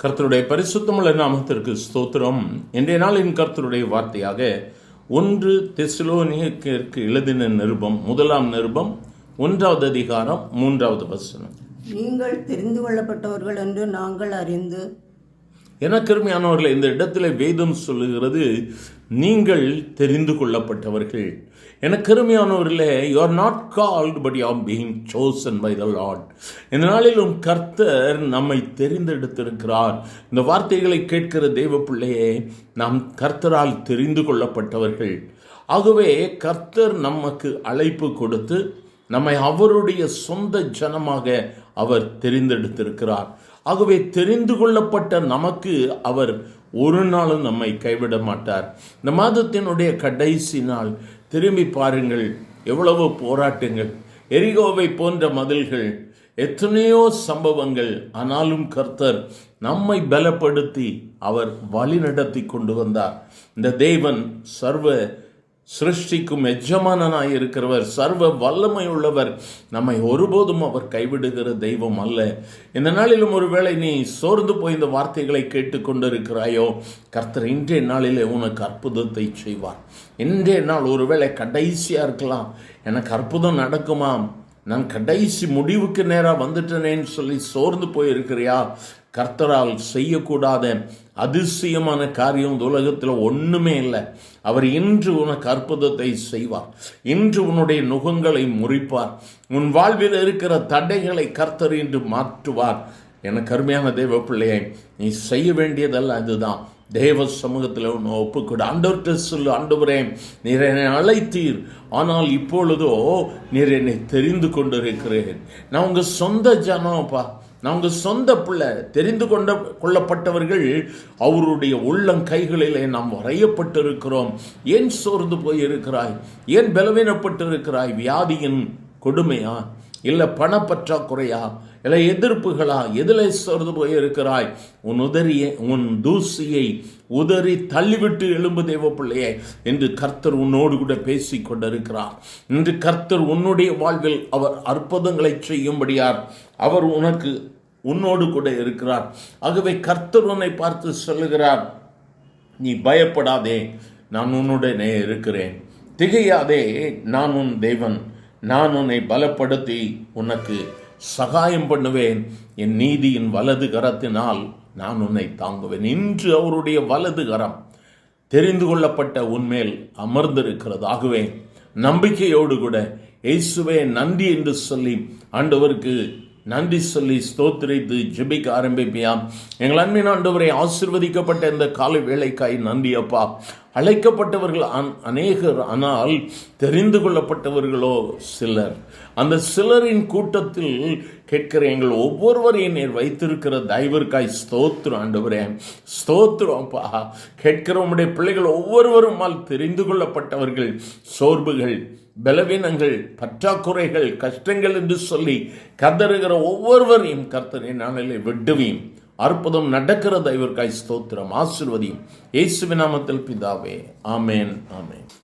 கர்த்தருடைய பரிசுத்தமுள்ள நாமத்திற்கு ஸ்தோத்திரம். இன்றைய நாளின் கர்த்தருடைய வார்த்தையாக 1 தெசலோனிக்கேயருக்கு எழுதின நிருபம், 1ஆம் நிருபம் 1வது அதிகாரம் 3வது வசனம். நீங்கள் தெரிந்து கொள்ளப்பட்டவர்கள் என்று நாங்கள் அறிந்து. எனக்கு அருமையானவர்களே, இந்த இடத்துல வேதம் சொல்லுகிறது நீங்கள் தெரிந்து கொள்ளப்பட்டவர்கள். எனக்கு அருமையானவர்களே, you are not called but you are being chosen by the lord. இந்த நாளிலும் கர்த்தர் நம்மை தெரிந்தெடுத்திருக்கிறார். இந்த வார்த்தைகளை கேட்கிற தேவ பிள்ளையே, நாம் கர்த்தரால் தெரிந்து கொள்ளப்பட்டவர்கள். ஆகவே கர்த்தர் நமக்கு அழைப்பு கொடுத்து நம்மை அவருடைய சொந்த ஜனமாக அவர் தெரிந்தெடுத்திருக்கிறார். ஆகவே தெரிந்து கொள்ளப்பட்ட நமக்கு அவர் ஒரு நாளும் நம்மை கைவிட மாட்டார். இந்த மாதத்தினுடைய கடைசி நாள், திரும்பி பாருங்கள், எவ்வளவு போராட்டங்கள், எரிகோவை போன்ற மதில்கள், எத்தனையோ சம்பவங்கள். ஆனாலும் கர்த்தர் நம்மை பலப்படுத்தி அவர் வழி நடத்தி கொண்டு வந்தார். இந்த தேவன் சர்வ சிருஷ்டிக்கும் எஜமானனாய் இருக்கிறவர், சர்வ வல்லமை உள்ளவர். நம்மை ஒருபோதும் அவர் கைவிடுகிற தெய்வம் அல்ல. இந்த நாளிலும் ஒருவேளை நீ சோர்ந்து போய் இந்த வார்த்தைகளை கேட்டுக்கொண்டிருக்கிறாயோ, கர்த்தர் இன்றைய நாளிலே உனக்கு அற்புதத்தை செய்வார். இன்றைய நாள் ஒருவேளை கடைசியா இருக்கலாம். எனக்கு அற்புதம் நடக்குமா, நான் கடைசி முடிவுக்கு நேராக வந்துட்டேனேன்னு சொல்லி சோர்ந்து போயிருக்கிறியா? கர்த்தரால் செய்யக்கூடாத அதிசயமான காரியம் இந்த உலகத்தில் ஒன்றுமே இல்லை. அவர் இன்று உனக்கு அற்புதத்தை செய்வார். இன்று உன்னுடைய நுகங்களை முறிப்பார். உன் வாழ்வில் இருக்கிற தடைகளை கர்த்தர் இன்று மாற்றுவார். எனக்கு அருமையான தேவ பிள்ளையை, நீ செய்ய வேண்டியதல்ல, அதுதான் தேவ சமூகத்தில் ஒன்று ஒப்புக்கொடு. ஆண்டவர்கிட்ட சொல்லு, ஆண்டவரே, நீர் என்னை அழைத்தீர், ஆனால் இப்பொழுதோ நீர் என்னை தெரிந்து கொண்டிருக்கிறேன். நான் உங்கள் சொந்த ஜனப்பா, நான் உங்கள் சொந்த பிள்ளை. தெரிந்து கொள்ளப்பட்டவர்கள் அவருடைய உள்ளங்கைகளிலே நாம் வரையப்பட்டிருக்கிறோம். ஏன் சோர்ந்து போயிருக்கிறாய்? ஏன் பலவீனப்பட்டிருக்கிறாய்? வியாதியின் கொடுமையா, இல்லை பணப்பற்றாக்குறையா, இல்லை எதிர்ப்புகளா? எதில் சோர்ந்து போயிருக்கிறாய்? உன் தூசியை உதறி தள்ளிவிட்டு எழும்பு தேவ பிள்ளையே என்று கர்த்தர் உன்னோடு கூட பேசிக் கொண்டிருக்கிறார். இன்று கர்த்தர் உன்னுடைய வாழ்வில் அவர் அற்புதங்களை செய்யும்படியார் அவர் உன்னோடு கூட இருக்கிறார். ஆகவே கர்த்தர் உன்னை பார்த்து சொல்லுகிறார், நீ பயப்படாதே, நான் உன்னுடனே இருக்கிறேன். திகையாதே, நான் உன் தேவன். நான் உன்னை பலப்படுத்தி உனக்கு சகாயம் பண்ணுவேன். என் நீதியின் வலது கரத்தினால் நான் உன்னை தாங்குவேன். இன்று அவருடைய வலது கரம் தெரிந்து கொள்ளப்பட்ட உன்மேல் அமர்ந்திருக்கிறது. ஆகவே நம்பிக்கையோடு கூட இயேசுவே நன்றி என்று சொல்லி ஆண்டவருக்கு நன்றி சொல்லி ஸ்தோத்திரித்து ஜெபிக்க ஆரம்பிப்பியாம். எங்கள் அன்பின் ஆண்டவரை, ஆசீர்வதிக்கப்பட்ட இந்த காலை வேளைக்காய் நன்றி அப்பா. அழைக்கப்பட்டவர்கள் அநேகர், ஆனால் தெரிந்து கொள்ளப்பட்டவர்களோ சிலர். அந்த சிலரின் கூட்டத்தில் கேட்கிற எங்கள் ஒவ்வொருவரையும் நீர் வைத்திருக்கிற தயவிற்காய் ஸ்தோத்திரம் ஆண்டவரே, ஸ்தோத்திரம் அப்பா. கேட்கிற உம்முடைய பிள்ளைகள் ஒவ்வொருவரும் தெரிந்து கொள்ளப்பட்டவர்கள். சோர்வுகள், பலவீனங்கள், பற்றாக்குறைகள், கஷ்டங்கள் என்று சொல்லி கதறுகிற ஒவ்வொருவரையும் கர்த்தரின் நாளிலே விடுவியும். அற்புதம் நடக்கிற தயவிற்காய் ஸ்தோத்திரம். ஆசீர்வதியும். இயேசுவின் நாமத்தில் பிதாவே, ஆமேன், ஆமேன்.